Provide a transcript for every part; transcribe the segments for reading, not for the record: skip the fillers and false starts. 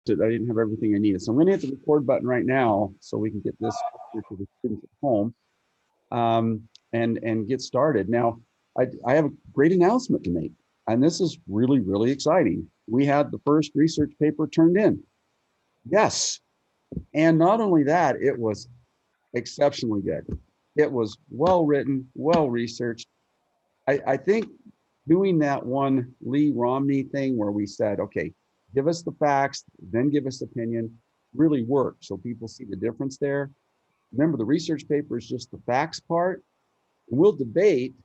it. I didn't have everything I needed. So I'm going to hit the record button right now so we can get this to the students at home and get started. Now, I have a great announcement to make, and this is really, really exciting. We had the first research paper turned in. Yes. And not only that, it was exceptionally good. It was well written, well researched. I think doing that one Lee Romney thing where we said, okay, give us the facts, then give us opinion, really worked. So people see the difference there. Remember, the research paper is just the facts part. We'll debate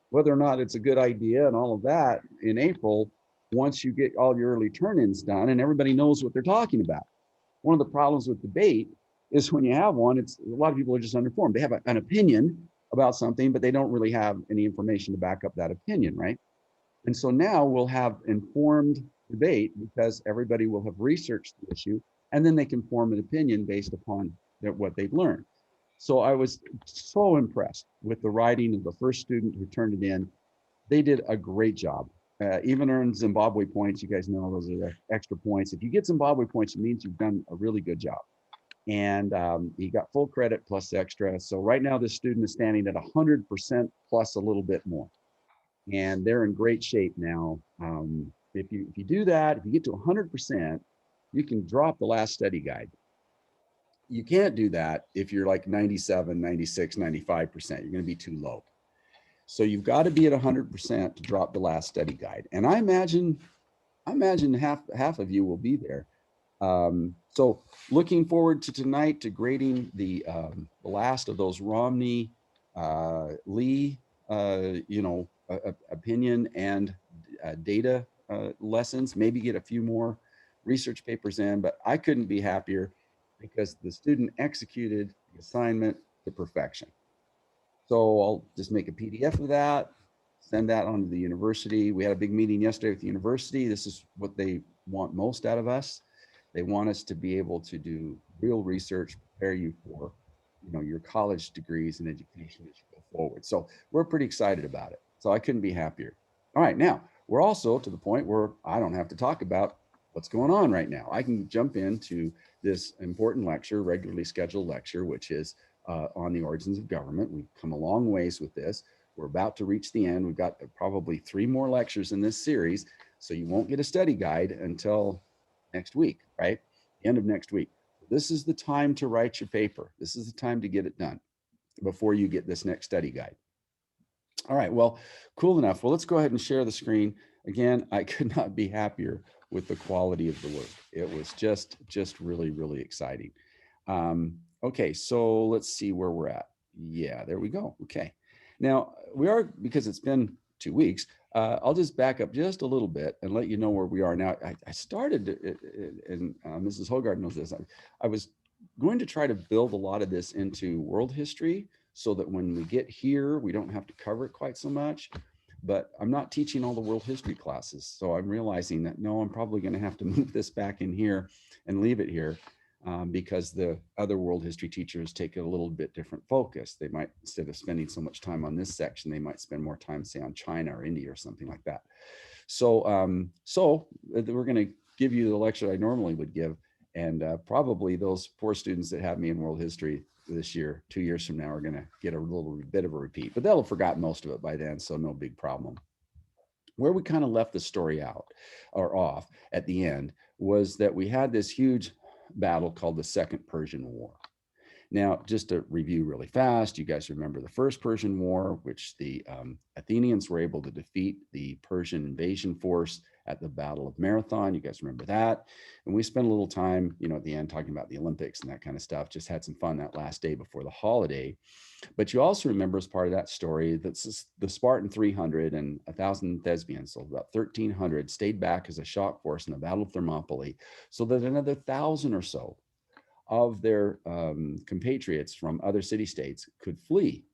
whether or not it's a good idea and all of that in April once you get all your early turn-ins done and everybody knows what they're talking about. One of the problems with debate is when you have one, it's a lot of people are just uninformed. They have an opinion about something, but they don't really have any information to back up that opinion, right? And so now we'll have informed debate because everybody will have researched the issue and then they can form an opinion based upon what they've learned. So I was so impressed with the writing of the first student who turned it in. They did a great job. Even earned Zimbabwe points. You guys know those are the extra points. If you get Zimbabwe points, it means you've done a really good job. And he got full credit plus extra. So right now this student is standing at 100% plus a little bit more. And they're in great shape now. If you do that, if you get to 100%, you can drop the last study guide. You can't do that if you're like 97, 96, 95%. You're going to be too low. So you've got to be at 100% to drop the last study guide. And I imagine half of you will be there. So looking forward to tonight to grading the last of those Romney, Lee, opinion and data lessons, maybe get a few more research papers in, but I couldn't be happier because the student executed the assignment to perfection. So I'll just make a PDF of that, send that on to the university. We had a big meeting yesterday with the university. This is what they want most out of us. They want us to be able to do real research, prepare you for, your college degrees and education as you go forward. So we're pretty excited about it. So I couldn't be happier. All right, now we're also to the point where I don't have to talk about what's going on right now. I can jump into this important lecture, regularly scheduled lecture, which is on the origins of government. We've come a long ways with this. We're about to reach the end. We've got probably 3 more lectures in this series. So you won't get a study guide until next week, right? The end of next week. This is the time to write your paper. This is the time to get it done before you get this next study guide. All right, well, cool enough. Well, let's go ahead and share the screen. Again, I could not be happier with the quality of the work. It was just really, really exciting. Okay, so let's see where we're at. Yeah, there we go. Okay. Now, because it's been 2 weeks, I'll just back up just a little bit and let you know where we are now. I started, and Mrs. Hogard knows this, I was going to try to build a lot of this into world history so that when we get here, we don't have to cover it quite so much. But I'm not teaching all the world history classes. So I'm realizing that, no, I'm probably going to have to move this back in here and leave it here because the other world history teachers take a little bit different focus. They might, instead of spending so much time on this section, they might spend more time, say, on China or India or something like that. So, we're going to give you the lecture I normally would give. And probably those poor students that have me in world history this year, 2 years from now, are going to get a little bit of a repeat, but they'll have forgotten most of it by then, so no big problem. Where we kind of left the story out or off at the end was that we had this huge battle called the Second Persian War. Now, just to review really fast, you guys remember the First Persian War, which the Athenians were able to defeat the Persian invasion force at the Battle of Marathon. You guys remember that? And we spent a little time, at the end talking about the Olympics and that kind of stuff. Just had some fun that last day before the holiday. But you also remember, as part of that story, that the Spartan 300 and 1,000 Thespians, so about 1,300, stayed back as a shock force in the Battle of Thermopylae, so that another 1,000 or so of their compatriots from other city-states could flee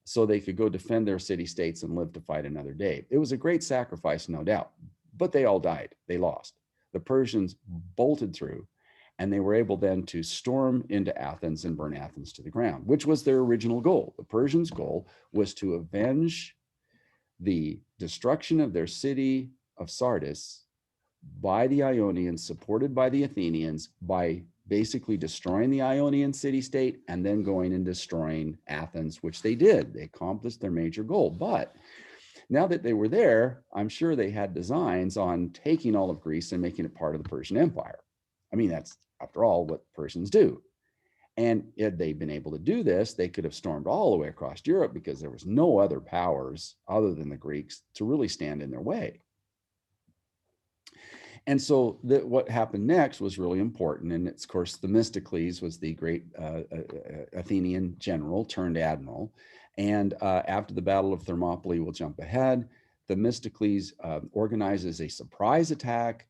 so they could go defend their city-states and live to fight another day. It was a great sacrifice, no doubt, but they all died. They lost. The Persians bolted through, and they were able then to storm into Athens and burn Athens to the ground, which was their original goal. The Persians' goal was to avenge the destruction of their city of Sardis by the Ionians, supported by the Athenians, by basically destroying the Ionian city-state and then going and destroying Athens, which they did. They accomplished their major goal. But now that they were there, I'm sure they had designs on taking all of Greece and making it part of the Persian Empire. I mean, that's, after all, what Persians do. And had they been able to do this, they could have stormed all the way across Europe because there was no other powers other than the Greeks to really stand in their way. And so what happened next was really important. And it's, of course, Themistocles was the great Athenian general turned admiral. And after the Battle of Thermopylae, we'll jump ahead. Themistocles organizes a surprise attack,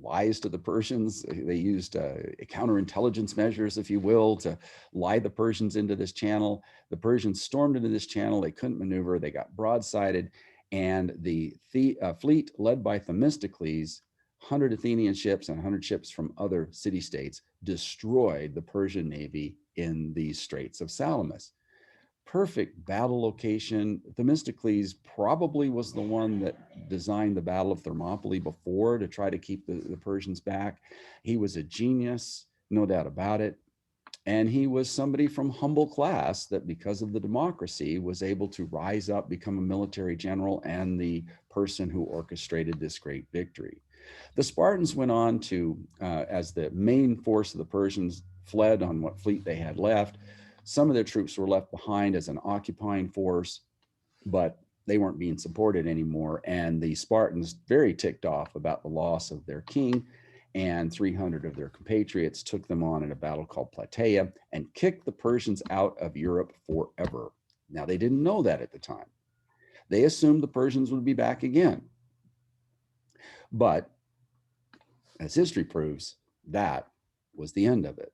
lies to the Persians. They used counterintelligence measures, if you will, to lie the Persians into this channel. The Persians stormed into this channel. They couldn't maneuver. They got broadsided. And the fleet led by Themistocles, 100 Athenian ships and 100 ships from other city-states, destroyed the Persian navy in the Straits of Salamis. Perfect battle location. Themistocles probably was the one that designed the Battle of Thermopylae before to try to keep the Persians back. He was a genius, no doubt about it. And he was somebody from humble class that, because of the democracy, was able to rise up, become a military general, and the person who orchestrated this great victory. The Spartans went on to, as the main force of the Persians fled on what fleet they had left, some of their troops were left behind as an occupying force, but they weren't being supported anymore. And the Spartans, very ticked off about the loss of their king and 300 of their compatriots, took them on in a battle called Plataea and kicked the Persians out of Europe forever. Now, they didn't know that at the time. They assumed the Persians would be back again. But as history proves, that was the end of it.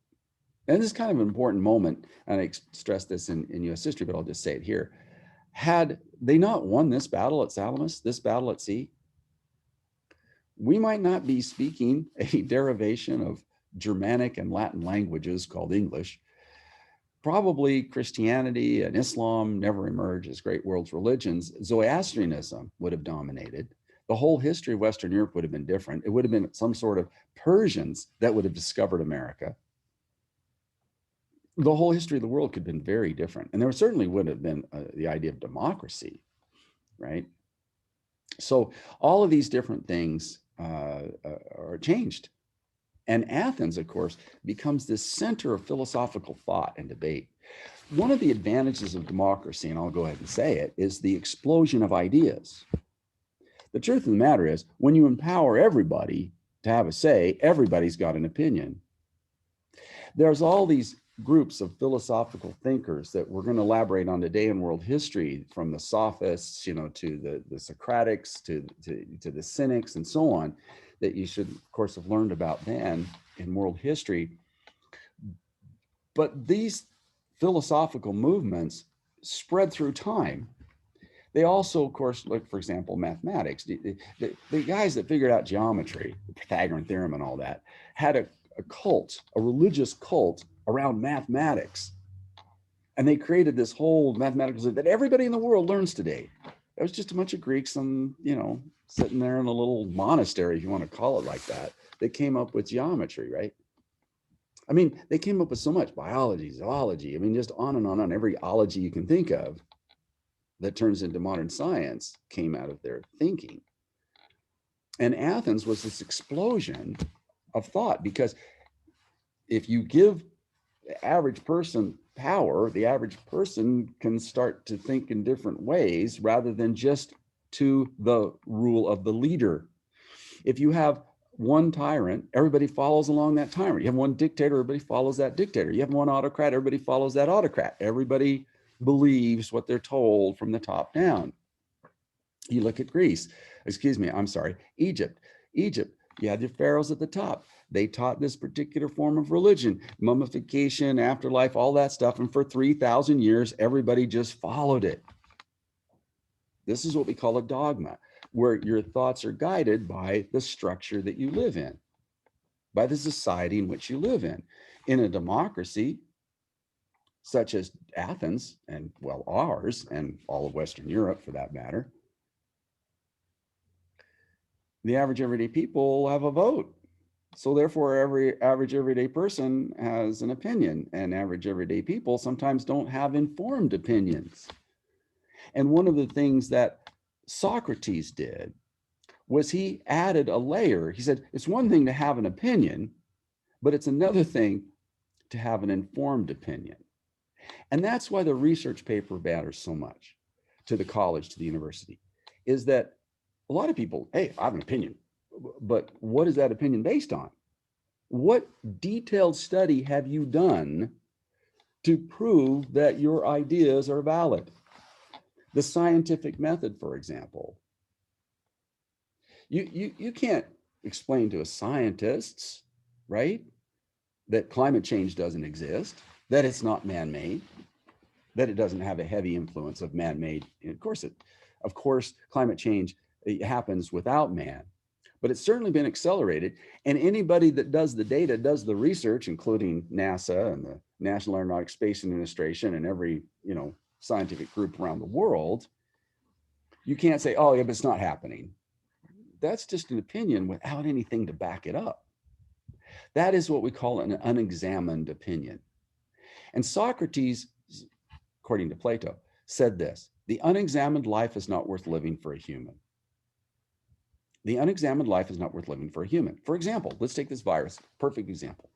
And this is kind of an important moment, and I stress this in US history, but I'll just say it here. Had they not won this battle at Salamis, this battle at sea, we might not be speaking a derivation of Germanic and Latin languages called English. Probably Christianity and Islam never emerged as great world religions. Zoroastrianism would have dominated. The whole history of Western Europe would have been different. It would have been some sort of Persians that would have discovered America. The whole history of the world could have been very different. And there certainly would have been the idea of democracy, right? So all of these different things are changed. And Athens, of course, becomes this center of philosophical thought and debate. One of the advantages of democracy, and I'll go ahead and say it, is the explosion of ideas. The truth of the matter is, when you empower everybody to have a say, everybody's got an opinion. There's all these groups of philosophical thinkers that we're going to elaborate on today in world history, from the Sophists, to the Socratics, to the Cynics, and so on, that you should, of course, have learned about then in world history. But these philosophical movements spread through time. They also, of course, look, for example, mathematics. The guys that figured out geometry, the Pythagorean theorem and all that, had a cult, a religious cult around mathematics. And they created this whole mathematical that everybody in the world learns today. It was just a bunch of Greeks and, sitting there in a little monastery, if you want to call it like that came up with geometry, right? I mean, they came up with so much biology, zoology, just on and on, every ology you can think of that turns into modern science came out of their thinking. And Athens was this explosion of thought, because if you give the average person power, the average person can start to think in different ways rather than just to the rule of the leader. If you have one tyrant, everybody follows along that tyrant. You have one dictator, everybody follows that dictator. You have one autocrat, everybody follows that autocrat. Everybody believes what they're told from the top down. You look at Egypt. You had your pharaohs at the top. They taught this particular form of religion, mummification, afterlife, all that stuff. And for 3,000 years, everybody just followed it. This is what we call a dogma, where your thoughts are guided by the structure that you live in, by the society in which you live in. In a democracy, such as Athens, and well, ours, and all of Western Europe for that matter, The average everyday people have a vote. So therefore, every average everyday person has an opinion, and average everyday people sometimes don't have informed opinions. And one of the things that Socrates did was he added a layer. He said, it's one thing to have an opinion, but it's another thing to have an informed opinion. And that's why the research paper matters so much to the college, to the university, is that a lot of people, hey, I have an opinion, but what is that opinion based on? What detailed study have you done to prove that your ideas are valid? The scientific method, for example. You can't explain to a scientist, right, that climate change doesn't exist, that it's not man-made, that it doesn't have a heavy influence of man-made. Of course, climate change happens without man, but it's certainly been accelerated. And anybody that does the data, does the research, including NASA and the National Aeronautics Space Administration and every, scientific group around the world, you can't say, oh, yeah, but it's not happening. That's just an opinion without anything to back it up. That is what we call an unexamined opinion. And Socrates, according to Plato, said this: the unexamined life is not worth living for a human. The unexamined life is not worth living for a human. For example, let's take this virus, perfect example.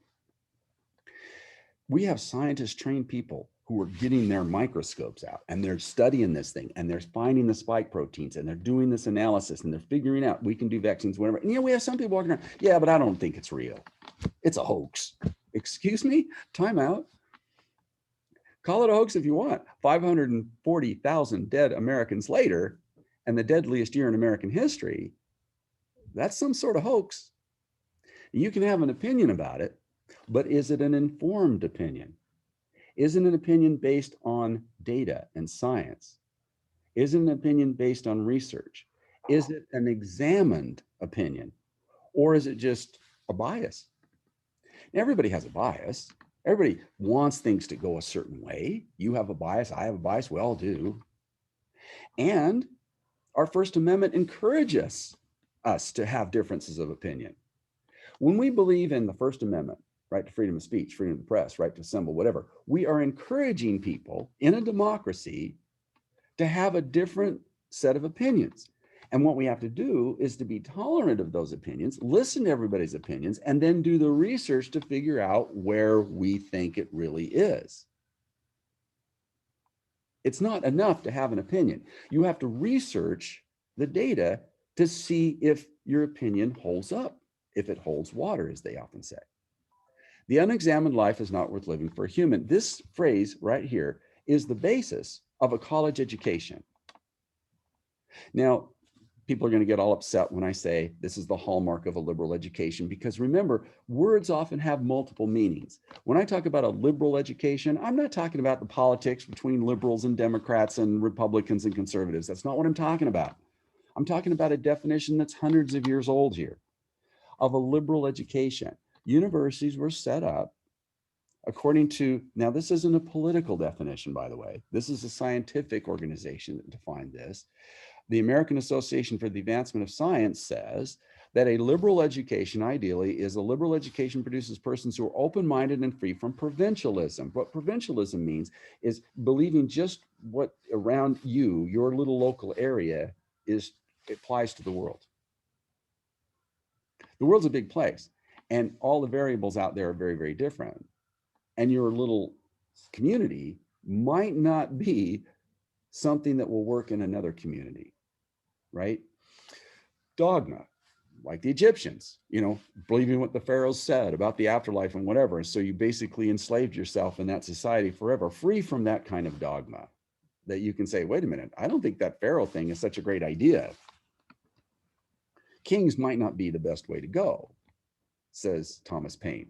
We have scientists, trained people who are getting their microscopes out and they're studying this thing and they're finding the spike proteins and they're doing this analysis and they're figuring out we can do vaccines, whatever. And we have some people walking around, yeah, but I don't think it's real. It's a hoax. Excuse me? Time out. Call it a hoax if you want. 540,000 dead Americans later, and the deadliest year in American history, that's some sort of hoax. You can have an opinion about it, but is it an informed opinion? Is it an opinion based on data and science? Is it an opinion based on research? Is it an examined opinion? Or is it just a bias? Everybody has a bias. Everybody wants things to go a certain way. You have a bias, I have a bias, we all do. And our First Amendment encourages us to have differences of opinion. When we believe in the First Amendment, right to freedom of speech, freedom of the press, right to assemble, whatever, we are encouraging people in a democracy to have a different set of opinions. And what we have to do is to be tolerant of those opinions, listen to everybody's opinions, and then do the research to figure out where we think it really is. It's not enough to have an opinion. You have to research the data to see if your opinion holds up, if it holds water, as they often say. The unexamined life is not worth living for a human. This phrase right here is the basis of a college education. Now, people are going to get all upset when I say this is the hallmark of a liberal education, because remember, words often have multiple meanings. When I talk about a liberal education, I'm not talking about the politics between liberals and Democrats and Republicans and conservatives. That's not what I'm talking about. I'm talking about a definition that's hundreds of years old here of a liberal education. Universities were set up according to, now this isn't a political definition, by the way. This is a scientific organization that defined this. The American Association for the Advancement of Science says that a liberal education, ideally, is a liberal education produces persons who are open-minded and free from provincialism. What provincialism means is believing just what around you, your little local area, is applies to the world. The world's a big place, and all the variables out there are very, very different. And your little community might not be something that will work in another community, right? Dogma, like the Egyptians, believing what the pharaohs said about the afterlife and whatever. And so you basically enslaved yourself in that society forever, free from that kind of dogma that you can say, wait a minute, I don't think that pharaoh thing is such a great idea. Kings might not be the best way to go, says Thomas Paine.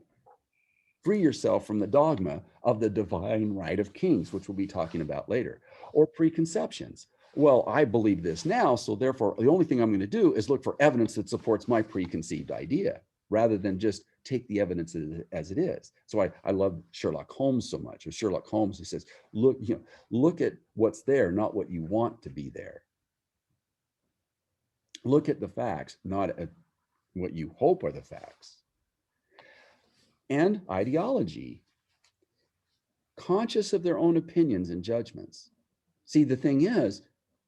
Free yourself from the dogma of the divine right of kings, which we'll be talking about later, or preconceptions. Well, I believe this now, so therefore the only thing I'm going to do is look for evidence that supports my preconceived idea, rather than just take the evidence as it is. So I love Sherlock Holmes so much. Or Sherlock Holmes, who says, look at what's there, not what you want to be there. Look at the facts, not at what you hope are the facts. And ideology, conscious of their own opinions and judgments. See, the thing is,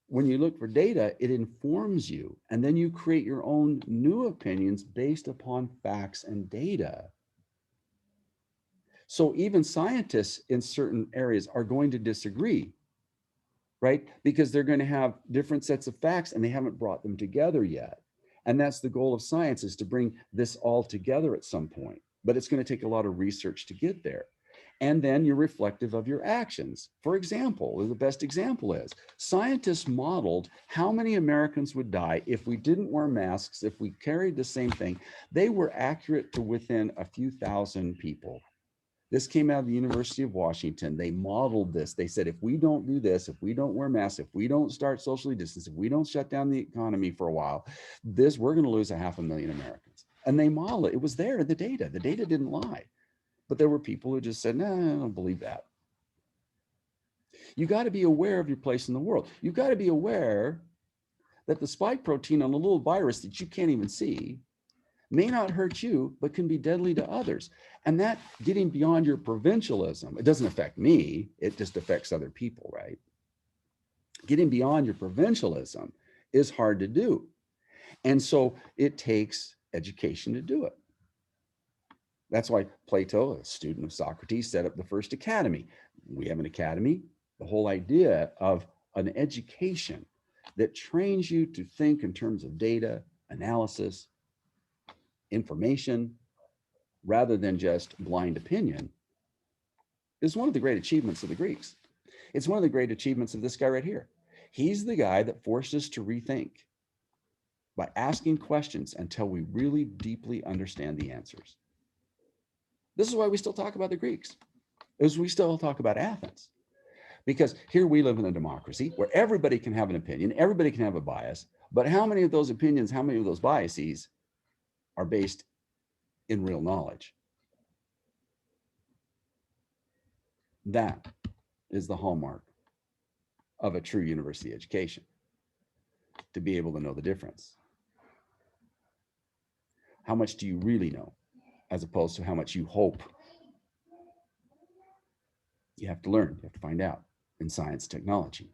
when you look for data, it informs you, and then you create your own new opinions based upon facts and data. So even scientists in certain areas are going to disagree, right? Because they're going to have different sets of facts and they haven't brought them together yet. And that's the goal of science, is to bring this all together at some point. But it's going to take a lot of research to get there. And then you're reflective of your actions. For example, the best example is scientists modeled how many Americans would die if we didn't wear masks, if we carried the same thing. They were accurate to within a few thousand people. This came out of the University of Washington. They modeled this. They said, if we don't do this, if we don't wear masks, if we don't start socially distance, if we don't shut down the economy for a while, we're going to lose 500,000 Americans. And they modeled it. It was there in the data. The data didn't lie. But there were people who just said, no, I don't believe that. You got to be aware of your place in the world. You've got to be aware that the spike protein on a little virus that you can't even see may not hurt you, but can be deadly to others. And that, getting beyond your provincialism, it doesn't affect me, it just affects other people, right? Getting beyond your provincialism is hard to do. And so it takes education to do it. That's why Plato, a student of Socrates, set up the first academy. We have an academy. The whole idea of an education that trains you to think in terms of data, analysis, information, rather than just blind opinion, is one of the great achievements of the Greeks. It's one of the great achievements of this guy right here. He's the guy that forced us to rethink by asking questions until we really deeply understand the answers. This is why we still talk about the Greeks, is we still talk about Athens. Because here we live in a democracy where everybody can have an opinion, everybody can have a bias, but how many of those opinions, how many of those biases are based in real knowledge? That is the hallmark of a true university education, to be able to know the difference. How much do you really know, as opposed to how much you hope? You have to learn, you have to find out in science, technology.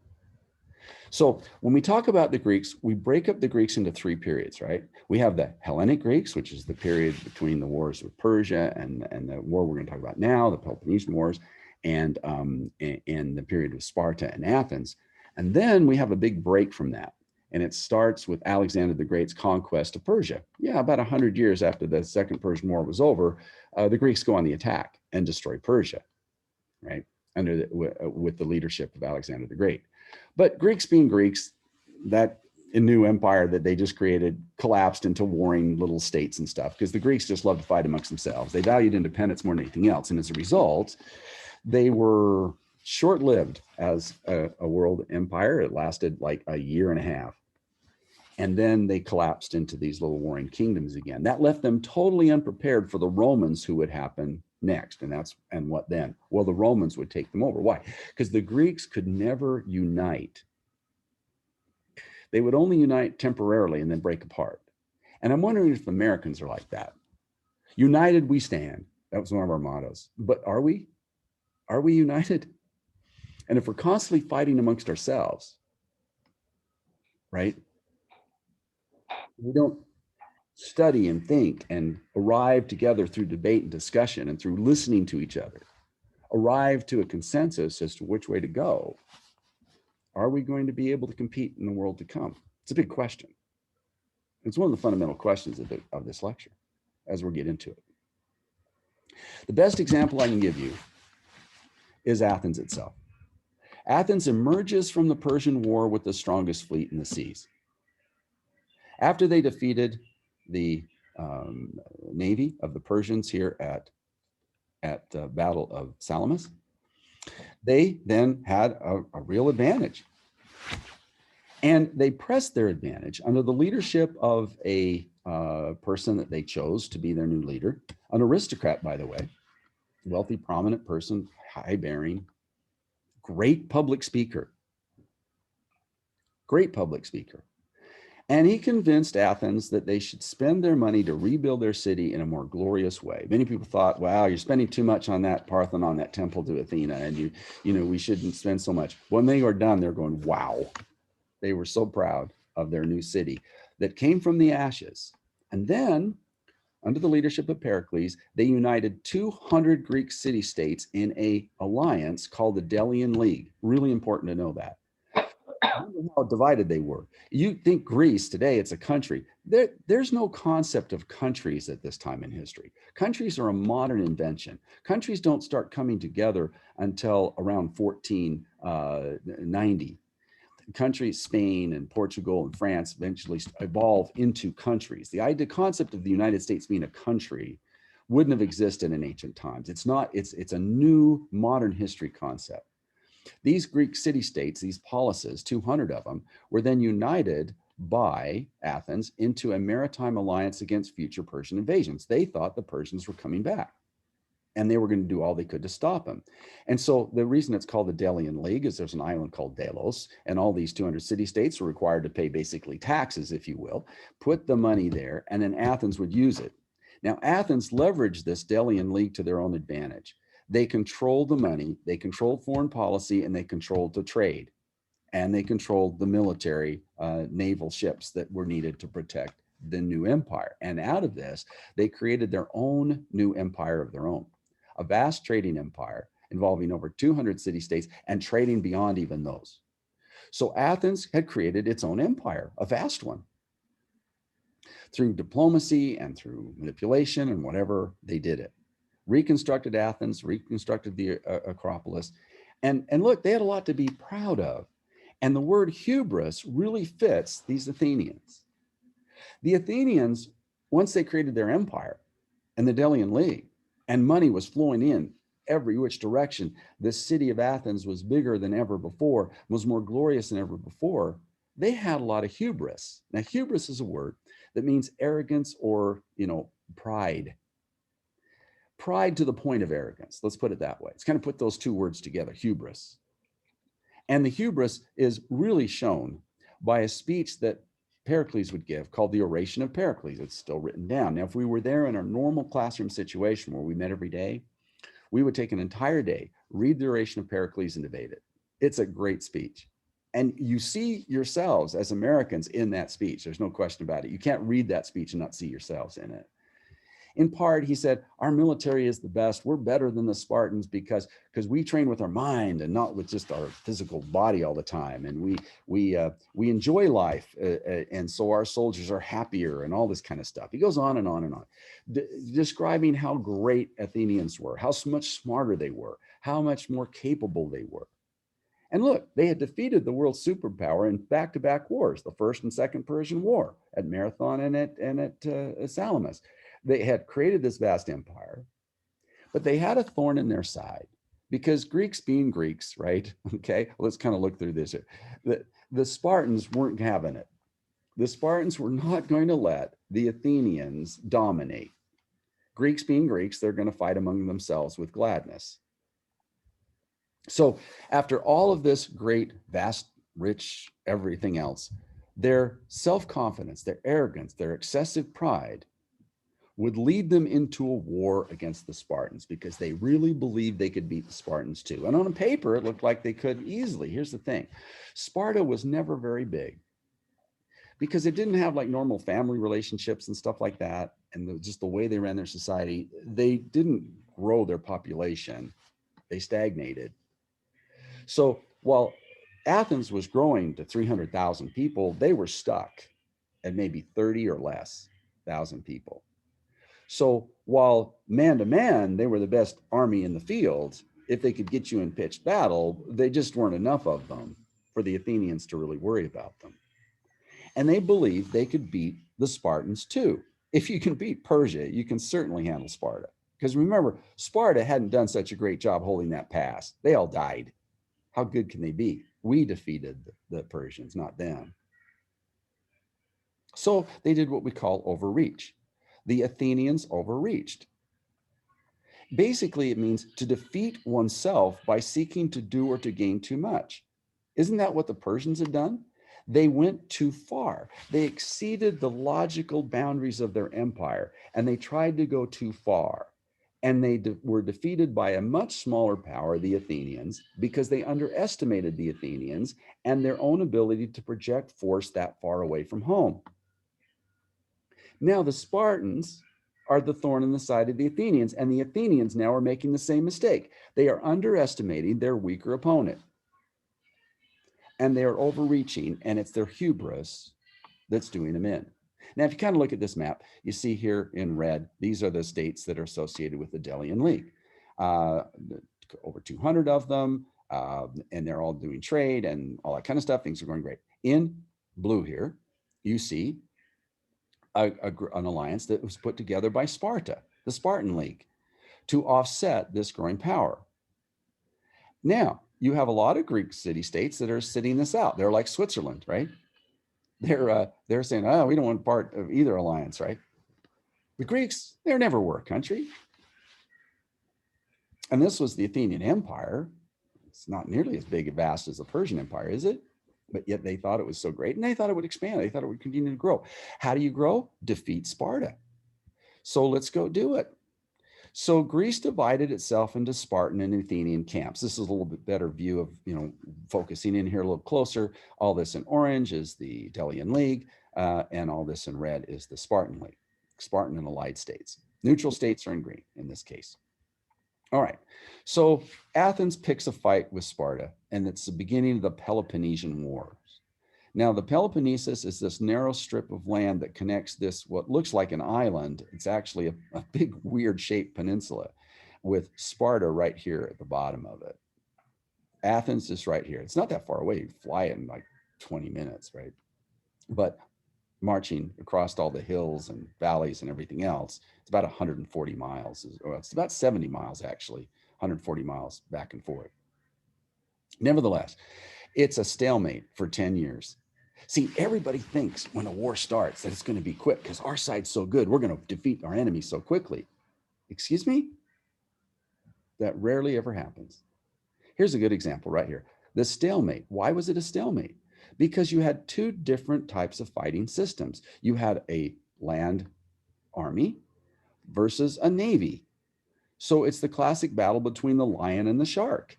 So when we talk about the Greeks, we break up the Greeks into three periods, right? We have the Hellenic Greeks, which is the period between the wars with Persia and the war we're going to talk about now, the Peloponnesian Wars, and the period of Sparta and Athens. And then we have a big break from that. And it starts with Alexander the Great's conquest of Persia. Yeah, about 100 years after the Second Persian War was over, the Greeks go on the attack and destroy Persia, right? With the leadership of Alexander the Great. But Greeks being Greeks, that new empire that they just created collapsed into warring little states and stuff, because the Greeks just loved to fight amongst themselves. They valued independence more than anything else. And as a result, they were short-lived as a world empire. It lasted like a year and a half. And then they collapsed into these little warring kingdoms again. That left them totally unprepared for the Romans who would happen next. And what then? Well, the Romans would take them over. Why? Because the Greeks could never unite. They would only unite temporarily and then break apart. And I'm wondering if Americans are like that. United we stand. That was one of our mottos. But are we? Are we united? And if we're constantly fighting amongst ourselves, right? We don't study and think and arrive together through debate and discussion and through listening to each other, arrive to a consensus as to which way to go. Are we going to be able to compete in the world to come? It's a big question. It's one of the fundamental questions of this lecture as we get into it. The best example I can give you is Athens itself. Athens emerges from the Persian War with the strongest fleet in the seas. After they defeated the navy of the Persians here at the Battle of Salamis, they then had a real advantage. And they pressed their advantage under the leadership of a person that they chose to be their new leader, an aristocrat, by the way, wealthy, prominent person, high bearing, great public speaker. And he convinced Athens that they should spend their money to rebuild their city in a more glorious way. Many people thought, wow, you're spending too much on that Parthenon, that temple to Athena, and we shouldn't spend so much. When they were done, they're going, wow. They were so proud of their new city that came from the ashes. And then, under the leadership of Pericles, they united 200 Greek city states in a alliance called the Delian League. Really important to know that. Remember how divided they were. You think Greece today, it's a country. There's no concept of countries at this time in history. Countries are a modern invention. Countries don't start coming together until around 1490. Countries, Spain and Portugal and France, eventually evolve into countries. The concept of the United States being a country wouldn't have existed in ancient times. It's a new modern history concept. These Greek city-states, these polises, 200 of them, were then united by Athens into a maritime alliance against future Persian invasions. They thought the Persians were coming back, and they were going to do all they could to stop them. And so the reason it's called the Delian League is there's an island called Delos, and all these 200 city-states were required to pay basically taxes, if you will, put the money there, and then Athens would use it. Now, Athens leveraged this Delian League to their own advantage. They controlled the money, they controlled foreign policy, and they controlled the trade. And they controlled the military naval ships that were needed to protect the new empire. And out of this, they created their own new empire of their own, a vast trading empire involving over 200 city states and trading beyond even those. So Athens had created its own empire, a vast one, through diplomacy and through manipulation and whatever they did it. Reconstructed Athens, reconstructed the Acropolis. And look, they had a lot to be proud of. And the word hubris really fits these Athenians. The Athenians, once they created their empire and the Delian League, and money was flowing in every which direction, the city of Athens was bigger than ever before, was more glorious than ever before. They had a lot of hubris. Now, hubris is a word that means arrogance or, pride. Pride to the point of arrogance. Let's put it that way. Let's kind of put those two words together, hubris. And the hubris is really shown by a speech that Pericles would give called the Oration of Pericles. It's still written down. Now, if we were there in our normal classroom situation where we met every day, we would take an entire day, read the Oration of Pericles, and debate it. It's a great speech. And you see yourselves as Americans in that speech. There's no question about it. You can't read that speech and not see yourselves in it. In part, he said, our military is the best. We're better than the Spartans because we train with our mind and not with just our physical body all the time. And we enjoy life. And so our soldiers are happier and all this kind of stuff. He goes on and on and on, describing how great Athenians were, how much smarter they were, how much more capable they were. And look, they had defeated the world superpower in back-to-back wars, the First and Second Persian War at Marathon and at Salamis. They had created this vast empire, but they had a thorn in their side because Greeks being Greeks, right? Okay, let's kind of look through this here. The Spartans weren't having it. The Spartans were not going to let the Athenians dominate. Greeks being Greeks, they're going to fight among themselves with gladness. So after all of this great, vast, rich, everything else, their self-confidence, their arrogance, their excessive pride would lead them into a war against the Spartans because they really believed they could beat the Spartans too. And on paper, it looked like they could easily. Here's the thing. Sparta was never very big because it didn't have like normal family relationships and stuff like that. And just the way they ran their society, they didn't grow their population. They stagnated. So while Athens was growing to 300,000 people, they were stuck at maybe 30 or less thousand people. So while man to man, they were the best army in the field, if they could get you in pitched battle, they just weren't enough of them for the Athenians to really worry about them. And they believed they could beat the Spartans too. If you can beat Persia, you can certainly handle Sparta. Because remember, Sparta hadn't done such a great job holding that pass. They all died. How good can they be? We defeated the Persians, not them. So they did what we call overreach. The Athenians overreached. Basically, it means to defeat oneself by seeking to do or to gain too much. Isn't that what the Persians had done? They went too far. They exceeded the logical boundaries of their empire, and they tried to go too far. And they were defeated by a much smaller power, the Athenians, because they underestimated the Athenians and their own ability to project force that far away from home. Now, the Spartans are the thorn in the side of the Athenians, and the Athenians now are making the same mistake. They are underestimating their weaker opponent, and they are overreaching, and it's their hubris that's doing them in. Now, if you kind of look at this map, you see here in red, these are the states that are associated with the Delian League. Over 200 of them, and they're all doing trade and all that kind of stuff. Things are going great. In blue here, you see an alliance that was put together by Sparta, the Spartan League, to offset this growing power. Now, you have a lot of Greek city-states that are sitting this out. They're like Switzerland, right? They're saying, oh, we don't want part of either alliance, right? The Greeks, they never were a country. And this was the Athenian Empire. It's not nearly as big and vast as the Persian Empire, is it? But yet they thought it was so great, and they thought it would expand. They thought it would continue to grow. How do you grow? Defeat Sparta. So let's go do it. So Greece divided itself into Spartan and Athenian camps. This is a little bit better view of, focusing in here a little closer. All this in orange is the Delian League, and all this in red is the Spartan League, Spartan and allied states. Neutral states are in green in this case. All right, so Athens picks a fight with Sparta, and it's the beginning of the Peloponnesian Wars. Now, the Peloponnesus is this narrow strip of land that connects this, what looks like an island. It's actually a big, weird shaped peninsula with Sparta right here at the bottom of it. Athens is right here. It's not that far away. You fly it in like 20 minutes, right? But marching across all the hills and valleys and everything else, it's about 140 miles. Or it's about 70 miles, actually, 140 miles back and forth. Nevertheless, it's a stalemate for 10 years. See, everybody thinks when a war starts that it's going to be quick because our side's so good. We're going to defeat our enemy so quickly. Excuse me? That rarely ever happens. Here's a good example right here. The stalemate. Why was it a stalemate? Because you had two different types of fighting systems. You had a land army versus a navy. So it's the classic battle between the lion and the shark.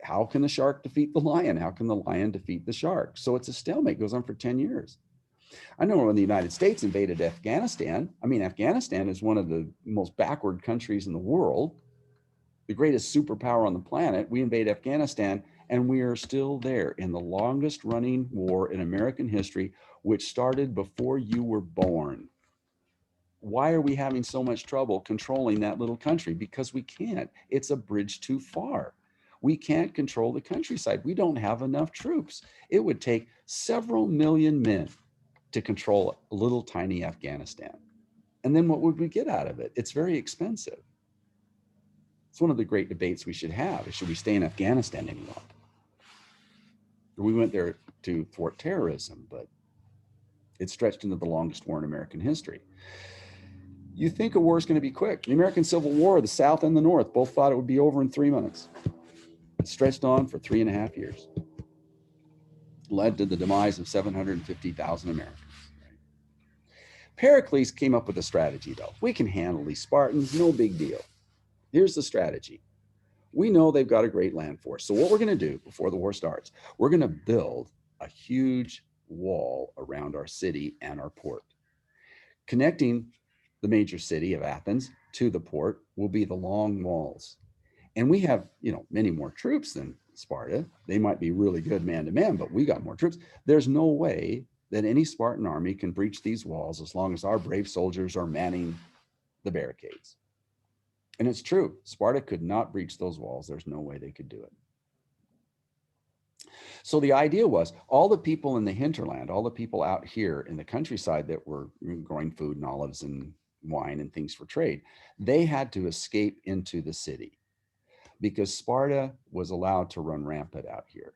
How can the shark defeat the lion? How can the lion defeat the shark? So it's a stalemate. It goes on for 10 years. I know when the United States invaded Afghanistan, Afghanistan is one of the most backward countries in the world, the greatest superpower on the planet. We invade Afghanistan, and we are still there in the longest running war in American history, which started before you were born. Why are we having so much trouble controlling that little country? Because we can't. It's a bridge too far. We can't control the countryside. We don't have enough troops. It would take several million men to control a little tiny Afghanistan. And then what would we get out of it? It's very expensive. It's one of the great debates we should have. Should we stay in Afghanistan any longer? We went there to thwart terrorism, but it stretched into the longest war in American history. You think a war is going to be quick. The American Civil War, the South and the North both thought it would be over in 3 months. It stretched on for 3.5 years. Led to the demise of 750,000 Americans. Pericles came up with a strategy, though. We can handle these Spartans, no big deal. Here's the strategy. We know they've got a great land force. So what we're going to do before the war starts, we're going to build a huge wall around our city and our port. Connecting the major city of Athens to the port will be the long walls. And we have, many more troops than Sparta. They might be really good man to man, but we got more troops. There's no way that any Spartan army can breach these walls as long as our brave soldiers are manning the barricades. And it's true. Sparta could not breach those walls. There's no way they could do it. So the idea was all the people in the hinterland, all the people out here in the countryside that were growing food and olives and wine and things for trade, they had to escape into the city because Sparta was allowed to run rampant out here.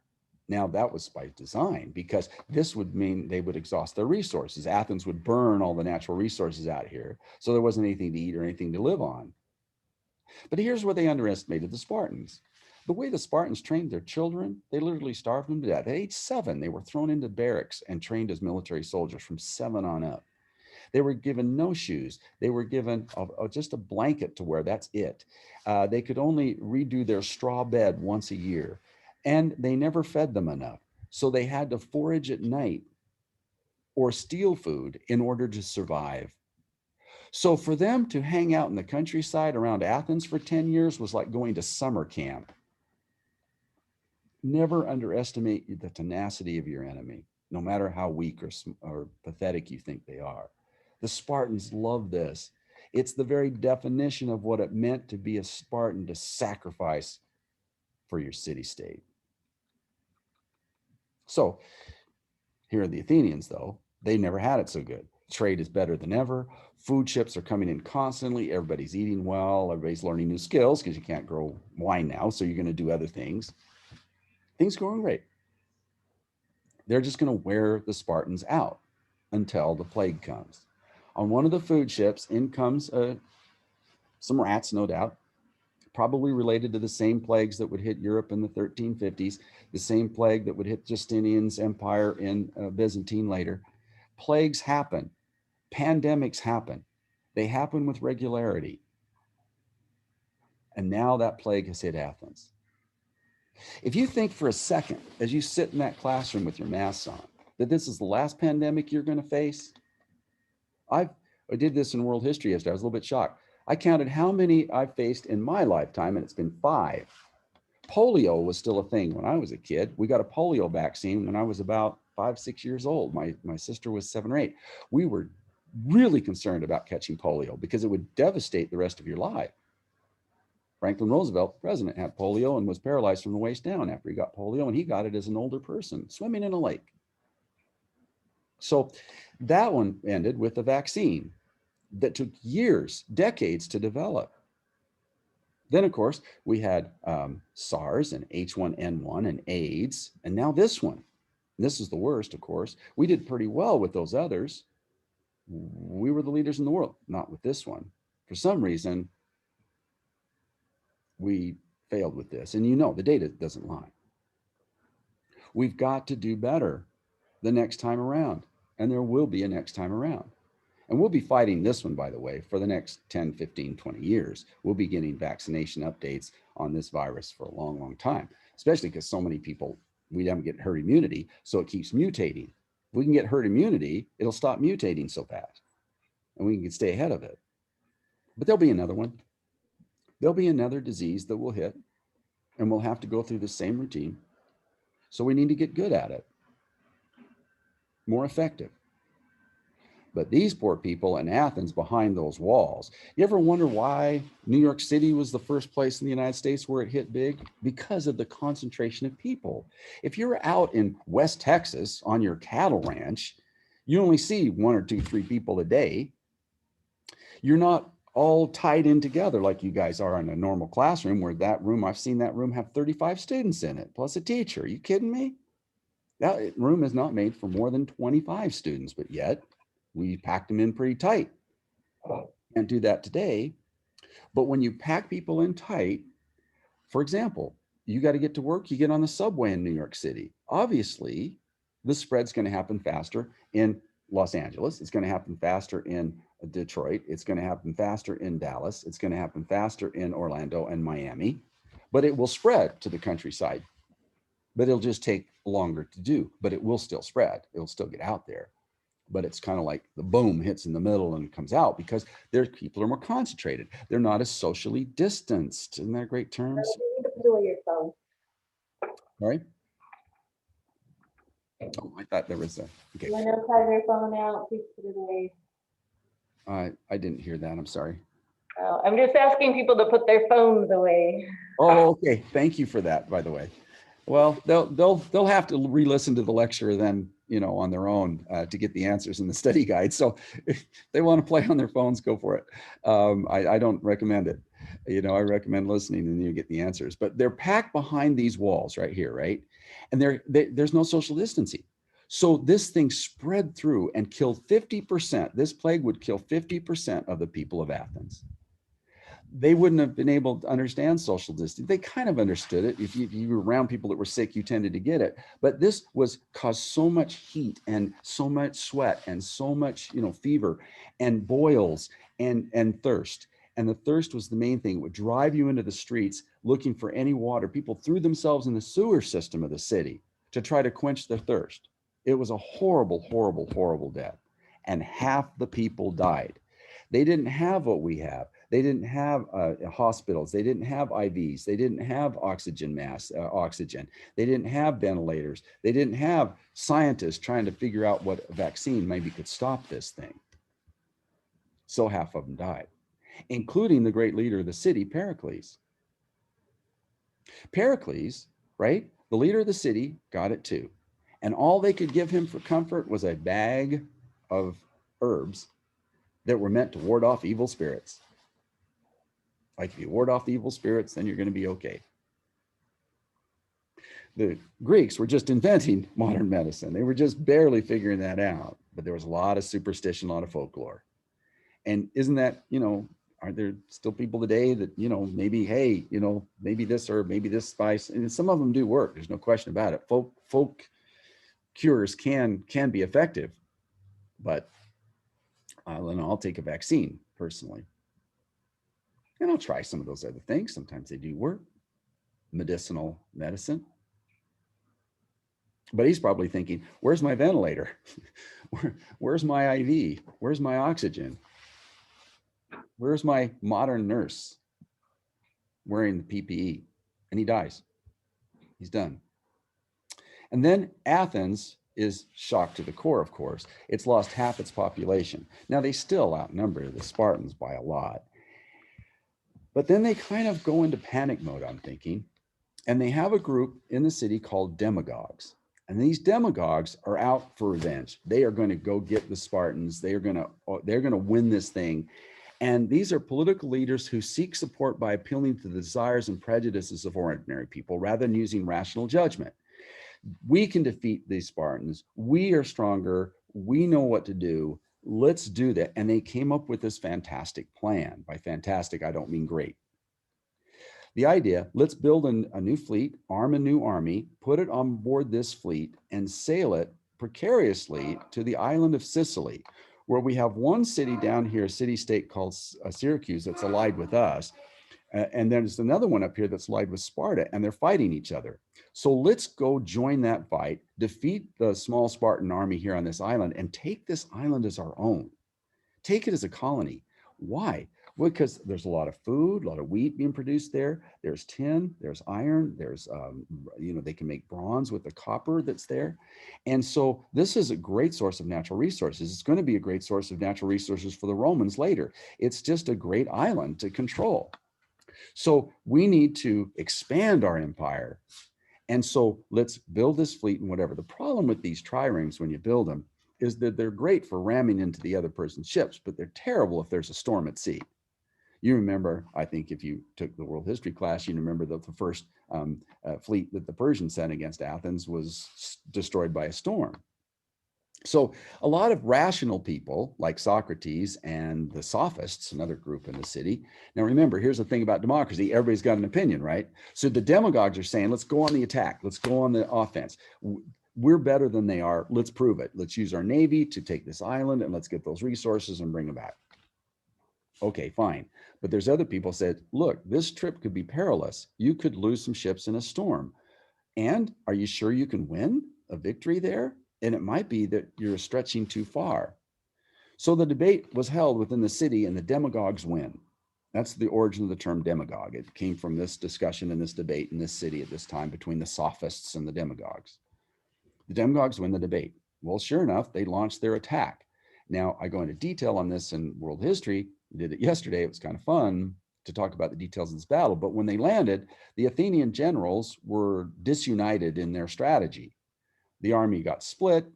Now, that was by design because this would mean they would exhaust their resources. Athens would burn all the natural resources out here, so there wasn't anything to eat or anything to live on. But here's where they underestimated the Spartans. The way the Spartans trained their children, they literally starved them to death. At age 7, they were thrown into barracks and trained as military soldiers from 7 on up. They were given no shoes. They were given just a blanket to wear. That's it. They could only redo their straw bed once a year. And they never fed them enough. So they had to forage at night or steal food in order to survive. So for them to hang out in the countryside around Athens for 10 years was like going to summer camp. Never underestimate the tenacity of your enemy, no matter how weak or pathetic you think they are. The Spartans loved this. It's the very definition of what it meant to be a Spartan, to sacrifice for your city state. So here are the Athenians, though. They never had it so good. Trade is better than ever. Food chips are coming in constantly. Everybody's eating well. Everybody's learning new skills because you can't grow wine now. So you're going to do other things. Things going great. They're just going to wear the Spartans out until the plague comes. On one of the food ships, in comes some rats, no doubt, probably related to the same plagues that would hit Europe in the 1350s, the same plague that would hit Justinian's empire in Byzantine later. Plagues happen. Pandemics happen. They happen with regularity. And now that plague has hit Athens. If you think for a second, as you sit in that classroom with your masks on, that this is the last pandemic you're going to face, I did this in world history yesterday. I was a little bit shocked. I counted how many I've faced in my lifetime, and it's been 5. Polio was still a thing when I was a kid. We got a polio vaccine when I was about 5, 6 years old. My sister was 7 or 8. We were really concerned about catching polio because it would devastate the rest of your life. Franklin Roosevelt, president, had polio and was paralyzed from the waist down after he got polio, and he got it as an older person, swimming in a lake. So that one ended with a vaccine that took years, decades to develop. Then, of course, we had SARS and H1N1 and AIDS, and now this one. This is the worst, of course. We did pretty well with those others. We were the leaders in the world, not with this one. For some reason, we failed with this. And you know, the data doesn't lie. We've got to do better the next time around. And there will be a next time around. And we'll be fighting this one, by the way, for the next 10, 15, 20 years. We'll be getting vaccination updates on this virus for a long, long time, especially because so many people, we haven't get herd immunity, so it keeps mutating. If we can get herd immunity, it'll stop mutating so fast, and we can stay ahead of it. But there'll be another one. There'll be another disease that will hit, and we'll have to go through the same routine. So we need to get good at it, more effective. But these poor people in Athens behind those walls, you ever wonder why New York City was the first place in the United States where it hit big? Because of the concentration of people. If you're out in West Texas on your cattle ranch, you only see 1 or 2, 3 people a day. You're not all tied in together like you guys are in a normal classroom, where that room, I've seen that room have 35 students in it, plus a teacher. Are you kidding me? That room is not made for more than 25 students, but yet we packed them in pretty tight. Can't do that today. But when you pack people in tight, for example, you got to get to work, you get on the subway in New York City. Obviously, the spread's going to happen faster in Los Angeles. It's going to happen faster in Detroit. It's going to happen faster in Dallas. It's going to happen faster in Orlando and Miami. But it will spread to the countryside. But it'll just take longer to do. But it will still spread. It'll still get out there. But it's kind of like the boom hits in the middle and comes out because people are more concentrated. They're not as socially distanced. Isn't that great terms? You need to put away your phone. Sorry? Oh, I thought there was a, okay. You want to have your phone out, please put it away. I didn't hear that. I'm sorry. Oh, I'm just asking people to put their phones away. Oh, okay. Thank you for that, by the way. Well, they'll have to re-listen to the lecture then, on their own to get the answers in the study guide. So if they want to play on their phones, go for it. I don't recommend it. I recommend listening and you get the answers. But they're packed behind these walls right here, right? And there's no social distancing. So this thing spread through and killed 50%. This plague would kill 50% of the people of Athens. they wouldn't have been able to understand social distancing. They kind of understood it. If you were around people that were sick, you tended to get it. But this was caused so much heat and so much sweat and so much, fever and boils and thirst. And the thirst was the main thing. It would drive you into the streets looking for any water. People threw themselves in the sewer system of the city to try to quench their thirst. It was a horrible, horrible, horrible death. And half the people died. They didn't have what we have. They didn't have hospitals. They didn't have IVs. They didn't have oxygen. They didn't have ventilators. They didn't have scientists trying to figure out what vaccine maybe could stop this thing. So half of them died, including the great leader of the city, Pericles. Pericles, right? The leader of the city got it too. And all they could give him for comfort was a bag of herbs that were meant to ward off evil spirits. Like if you ward off the evil spirits, then you're going to be okay. The Greeks were just inventing modern medicine. They were just barely figuring that out. But there was a lot of superstition, a lot of folklore. And isn't that, are there still people today that, maybe, hey, maybe this herb, maybe this spice, and some of them do work. There's no question about it. Folk cures can be effective, but I'll take a vaccine personally. And I'll try some of those other things. Sometimes they do work. Medicinal medicine. But he's probably thinking, where's my ventilator? Where's my IV? Where's my oxygen? Where's my modern nurse wearing the PPE? And he dies. He's done. And then Athens is shocked to the core, of course. It's lost half its population. Now, they still outnumber the Spartans by a lot. But then they kind of go into panic mode, I'm thinking. And they have a group in the city called demagogues. And these demagogues are out for revenge. They are going to go get the Spartans. They're going to win this thing. And these are political leaders who seek support by appealing to the desires and prejudices of ordinary people rather than using rational judgment. We can defeat these Spartans. We are stronger. We know what to do. Let's do that. And they came up with this fantastic plan. By fantastic, I don't mean great. The idea, let's build a new fleet, arm a new army, put it on board this fleet, and sail it precariously to the island of Sicily, where we have one city down here, a city-state called Syracuse that's allied with us. And there's another one up here that's allied with Sparta, and they're fighting each other. So let's go join that fight, defeat the small Spartan army here on this island, and take this island as our own. Take it as a colony. Why? Well, because there's a lot of food, a lot of wheat being produced there. There's tin, there's iron, there's, they can make bronze with the copper that's there. And so this is a great source of natural resources. It's going to be a great source of natural resources for the Romans later. It's just a great island to control. So we need to expand our empire. And so let's build this fleet and whatever. The problem with these triremes when you build them is that they're great for ramming into the other person's ships, but they're terrible if there's a storm at sea. You remember, I think if you took the world history class, you remember that the first fleet that the Persians sent against Athens was destroyed by a storm. So a lot of rational people like Socrates and the sophists, another group in the city. Now remember, here's the thing about democracy. Everybody's got an opinion, right? So the demagogues are saying, let's go on the attack. Let's go on the offense. We're better than they are. Let's prove it. Let's use our Navy to take this island and let's get those resources and bring them back. Okay, fine. But there's other people said, look, this trip could be perilous. You could lose some ships in a storm. And are you sure you can win a victory there? And it might be that you're stretching too far. So the debate was held within the city and the demagogues win. That's the origin of the term demagogue. It came from this discussion and this debate in this city at this time between the sophists and the demagogues. The demagogues win the debate. Well, sure enough, they launched their attack. Now, I go into detail on this in world history. I did it yesterday. It was kind of fun to talk about the details of this battle. But when they landed, the Athenian generals were disunited in their strategy. The army got split.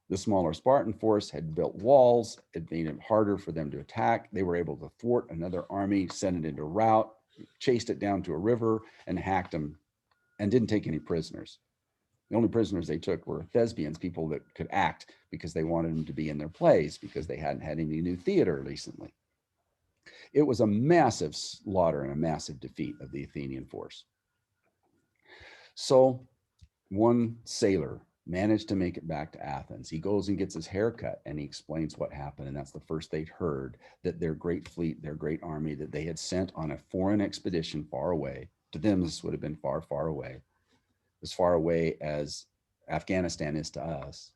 The smaller Spartan force had built walls. It made it harder for them to attack. They were able to thwart another army, send it into rout, chased it down to a river, and hacked them, and didn't take any prisoners. The only prisoners they took were thespians, people that could act because they wanted them to be in their plays because they hadn't had any new theater recently. It was a massive slaughter and a massive defeat of the Athenian force. So one sailor managed to make it back to Athens. He goes and gets his hair cut and he explains what happened. And that's the first they'd heard that their great fleet, their great army that they had sent on a foreign expedition far away. To them, this would have been far, far away as Afghanistan is to us.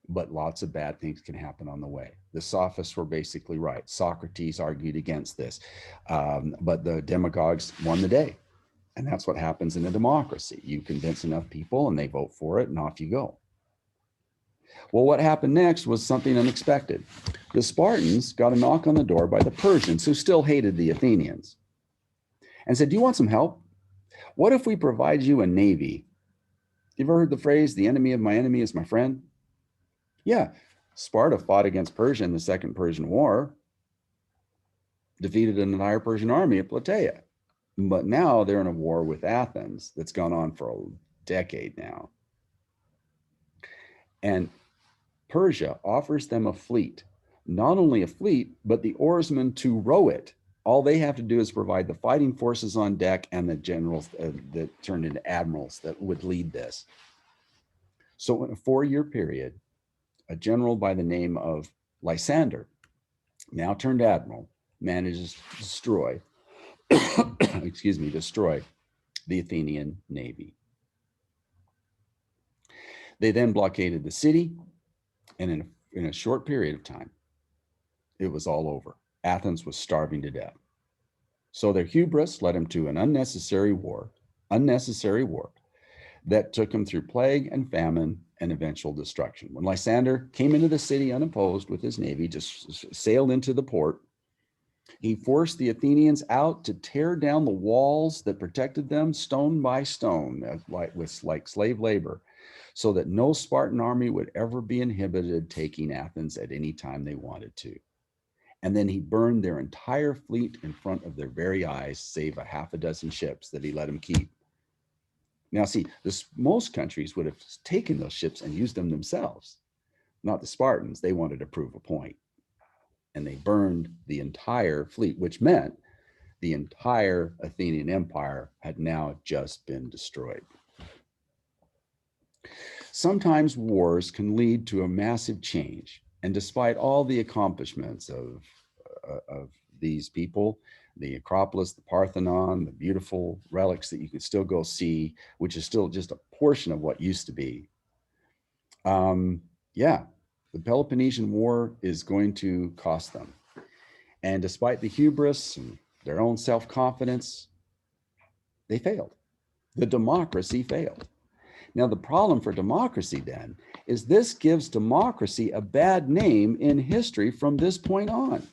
But lots of bad things can happen on the way. The sophists were basically right. Socrates argued against this, but the demagogues won the day. And that's what happens in a democracy. You convince enough people and they vote for it, and off you go. Well, what happened next was something unexpected. The Spartans got a knock on the door by the Persians, who still hated the Athenians, and said, "Do you want some help? What if we provide you a navy?" You ever heard the phrase, "The enemy of my enemy is my friend"? Yeah, Sparta fought against Persia in the Second Persian War, defeated an entire Persian army at Plataea. But now they're in a war with Athens that's gone on for a decade now. And Persia offers them a fleet, not only a fleet, but the oarsmen to row it. All they have to do is provide the fighting forces on deck and the generals that turned into admirals that would lead this. So in a 4-year period, a general by the name of Lysander, now turned admiral, manages to destroy destroy the Athenian navy. They then blockaded the city, and in a short period of time, it was all over. Athens was starving to death. So their hubris led them to an unnecessary war that took them through plague and famine and eventual destruction. When Lysander came into the city unopposed with his navy, just sailed into the port, he forced the Athenians out to tear down the walls that protected them stone by stone, like slave labor, so that no Spartan army would ever be inhibited taking Athens at any time they wanted to. And then he burned their entire fleet in front of their very eyes, save a half a dozen ships that he let them keep. Now, see, most countries would have taken those ships and used them themselves, not the Spartans. They wanted to prove a point. And they burned the entire fleet, which meant the entire Athenian empire had now just been destroyed. Sometimes wars can lead to a massive change. And despite all the accomplishments of these people, the Acropolis, the Parthenon, the beautiful relics that you can still go see, which is still just a portion of what used to be. The Peloponnesian War is going to cost them. And despite the hubris and their own self-confidence, they failed. The democracy failed. Now, the problem for democracy then is this gives democracy a bad name in history from this point on.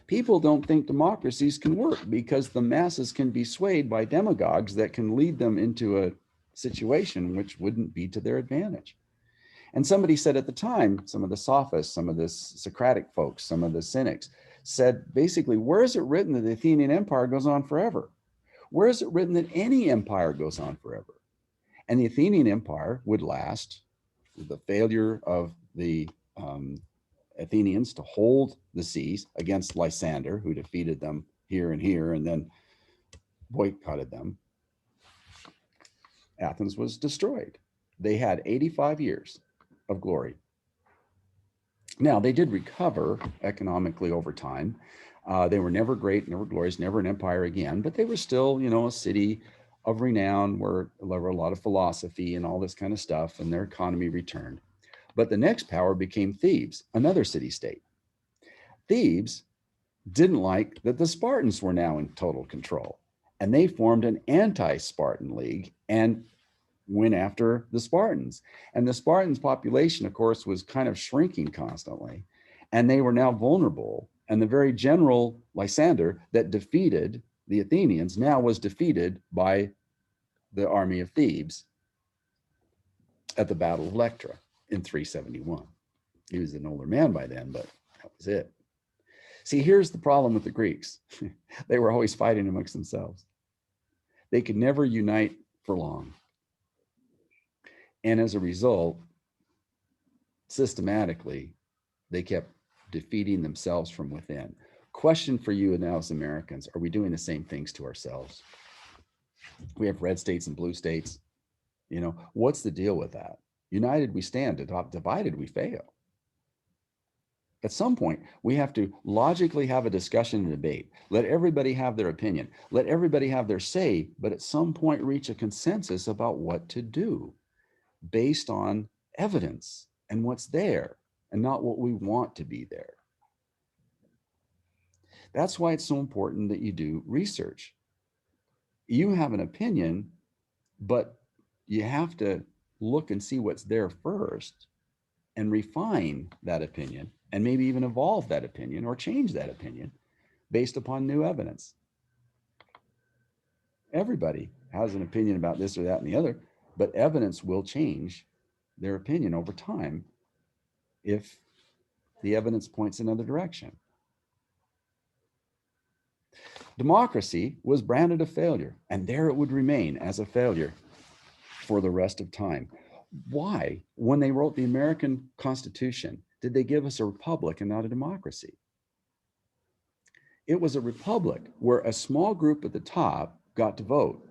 People don't think democracies can work because the masses can be swayed by demagogues that can lead them into a situation which wouldn't be to their advantage. And somebody said at the time, some of the sophists, some of the Socratic folks, some of the cynics said, basically, where is it written that the Athenian empire goes on forever? Where is it written that any empire goes on forever? And the Athenian empire would last. The failure of the Athenians to hold the seas against Lysander, who defeated them here and then boycotted them, Athens was destroyed. They had 85 years of glory. Now, they did recover economically over time. They were never great, never glorious, never an empire again, but they were still, a city of renown where there were a lot of philosophy and all this kind of stuff, and their economy returned. But the next power became Thebes, another city-state. Thebes didn't like that the Spartans were now in total control, and they formed an anti-Spartan league and went after the Spartans. And the Spartans' population, of course, was kind of shrinking constantly, and they were now vulnerable. And the very general Lysander that defeated the Athenians now was defeated by the army of Thebes at the Battle of Electra in 371. He was an older man by then, but that was it. See, here's the problem with the Greeks. They were always fighting amongst themselves. They could never unite for long. And as a result, systematically, they kept defeating themselves from within. Question for you now as Americans, are we doing the same things to ourselves? We have red states and blue states. You know, what's the deal with that? United we stand, divided we fail. At some point, we have to logically have a discussion and debate. Let everybody have their opinion. Let everybody have their say, but at some point reach a consensus about what to do based on evidence and what's there and not what we want to be there. That's why it's so important that you do research. You have an opinion, but you have to look and see what's there first and refine that opinion and maybe even evolve that opinion or change that opinion based upon new evidence. Everybody has an opinion about this or that and the other, but evidence will change their opinion over time if the evidence points another direction. Democracy was branded a failure, and there it would remain as a failure for the rest of time. Why, when they wrote the American Constitution, did they give us a republic and not a democracy? It was a republic where a small group at the top got to vote.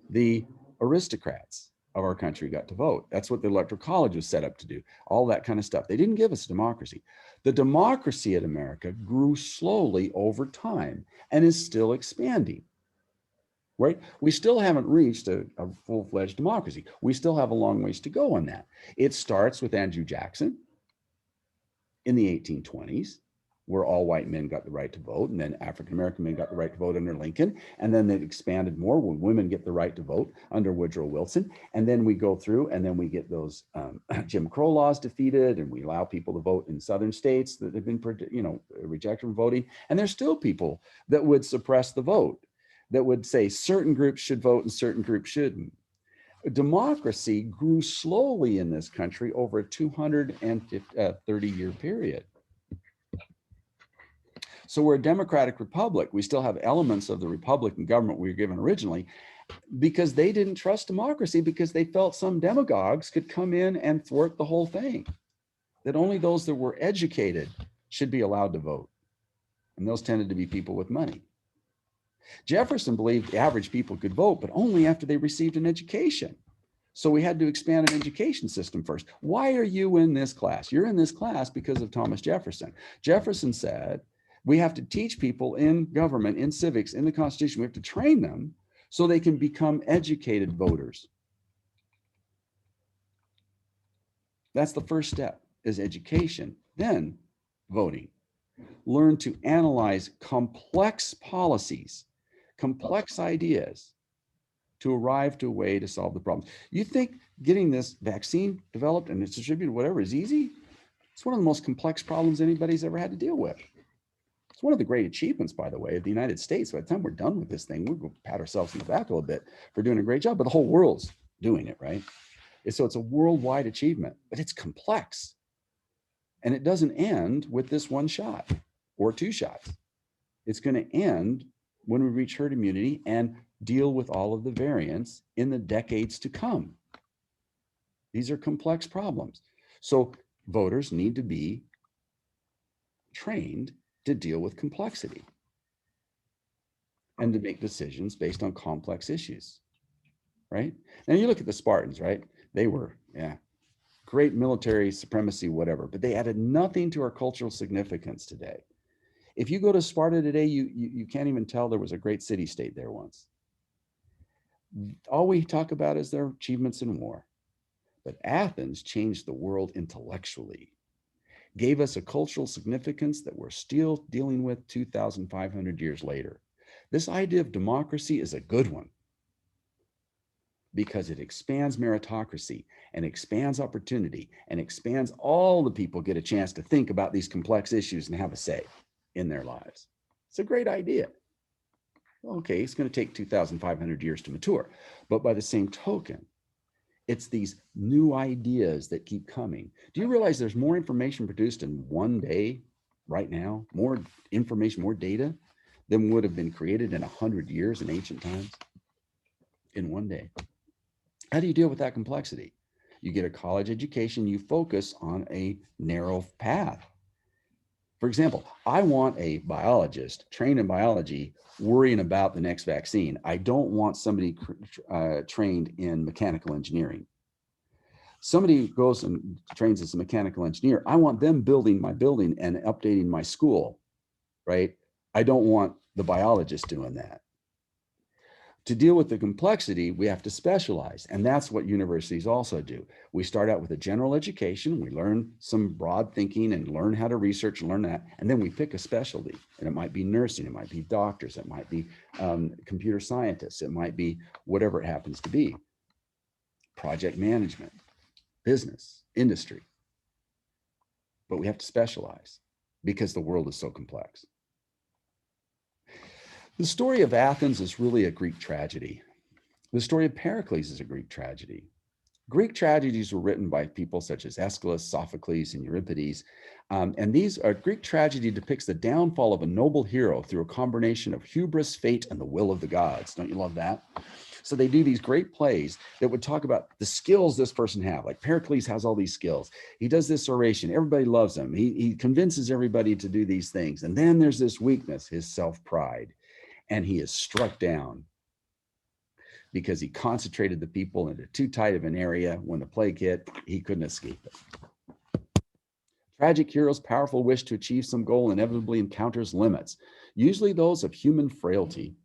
The aristocrats of our country got to vote. That's what the Electoral College was set up to do, all that kind of stuff. They didn't give us a democracy. The democracy in America grew slowly over time and is still expanding. Right? We still haven't reached a full-fledged democracy. We still have a long ways to go on that. It starts with Andrew Jackson in the 1820s, where all white men got the right to vote, and then African American men got the right to vote under Lincoln, and then it expanded more when women get the right to vote under Woodrow Wilson, and then we go through, and then we get those Jim Crow laws defeated, and we allow people to vote in southern states that have been, rejected from voting, and there's still people that would suppress the vote, that would say certain groups should vote and certain groups shouldn't. Democracy grew slowly in this country over a 230-year period. So we're a democratic republic. We still have elements of the Republican government we were given originally because they didn't trust democracy because they felt some demagogues could come in and thwart the whole thing, that only those that were educated should be allowed to vote. And those tended to be people with money. Jefferson believed the average people could vote, but only after they received an education. So we had to expand an education system first. Why are you in this class? You're in this class because of Thomas Jefferson. Jefferson said, we have to teach people in government, in civics, in the Constitution, we have to train them so they can become educated voters. That's the first step, is education, then voting. Learn to analyze complex policies, complex ideas to arrive to a way to solve the problem. You think getting this vaccine developed and it's distributed, whatever, is easy? It's one of the most complex problems anybody's ever had to deal with. It's one of the great achievements, by the way, of the United States. By the time we're done with this thing, we'll pat ourselves on the back a little bit for doing a great job, but the whole world's doing it, right? So it's a worldwide achievement, but it's complex. And it doesn't end with this one shot or two shots. It's going to end when we reach herd immunity and deal with all of the variants in the decades to come. These are complex problems. So voters need to be trained to deal with complexity and to make decisions based on complex issues, right? Now you look at the Spartans, right? They were, great military supremacy, whatever, but they added nothing to our cultural significance today. If you go to Sparta today, you can't even tell there was a great city-state there once. All we talk about is their achievements in war. But Athens changed the world intellectually, gave us a cultural significance that we're still dealing with 2,500 years later. This idea of democracy is a good one because it expands meritocracy and expands opportunity and expands all the people get a chance to think about these complex issues and have a say in their lives. It's a great idea. Okay, it's going to take 2,500 years to mature, but by the same token, it's these new ideas that keep coming. Do you realize there's more information produced in one day right now, more information, more data than would have been created in 100 years in ancient times in one day? How do you deal with that complexity? You get a college education, you focus on a narrow path. For example, I want a biologist trained in biology worrying about the next vaccine. I don't want somebody trained in mechanical engineering. Somebody goes and trains as a mechanical engineer. I want them building my building and updating my school, right? I don't want the biologist doing that. To deal with the complexity, we have to specialize. And that's what universities also do. We start out with a general education. We learn some broad thinking and learn how to research and learn that. And then we pick a specialty. And it might be nursing, it might be doctors, it might be computer scientists, it might be whatever it happens to be. Project management, business, industry. But we have to specialize because the world is so complex. The story of Athens is really a Greek tragedy. The story of Pericles is a Greek tragedy. Greek tragedies were written by people such as Aeschylus, Sophocles, and Euripides. And these are Greek tragedy depicts the downfall of a noble hero through a combination of hubris, fate, and the will of the gods. Don't you love that? So they do these great plays that would talk about the skills this person have. Like Pericles has all these skills. He does this oration. Everybody loves him. He convinces everybody to do these things. And then there's this weakness, his self-pride. And he is struck down because he concentrated the people into too tight of an area. When the plague hit, he couldn't escape it. Tragic hero's powerful wish to achieve some goal inevitably encounters limits, usually those of human frailty.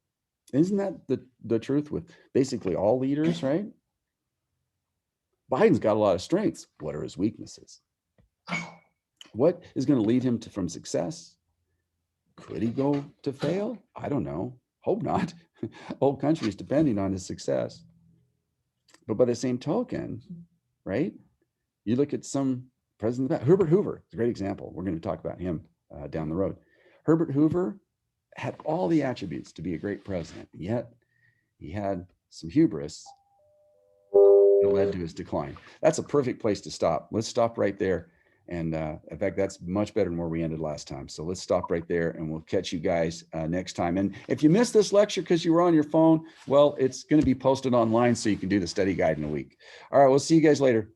Isn't that the truth with basically all leaders, right? Biden's got a lot of strengths. What are his weaknesses? What is going to lead him from success? Could he go to fail? I don't know. Hope not. Whole country is depending on his success. But by the same token, right? You look at some president, Herbert Hoover, it's a great example. We're going to talk about him down the road. Herbert Hoover had all the attributes to be a great president, yet he had some hubris that led to his decline. That's a perfect place to stop. Let's stop right there. And in fact, that's much better than where we ended last time. So let's stop right there and we'll catch you guys next time. And if you missed this lecture because you were on your phone, well, it's going to be posted online so you can do the study guide in a week. All right, we'll see you guys later.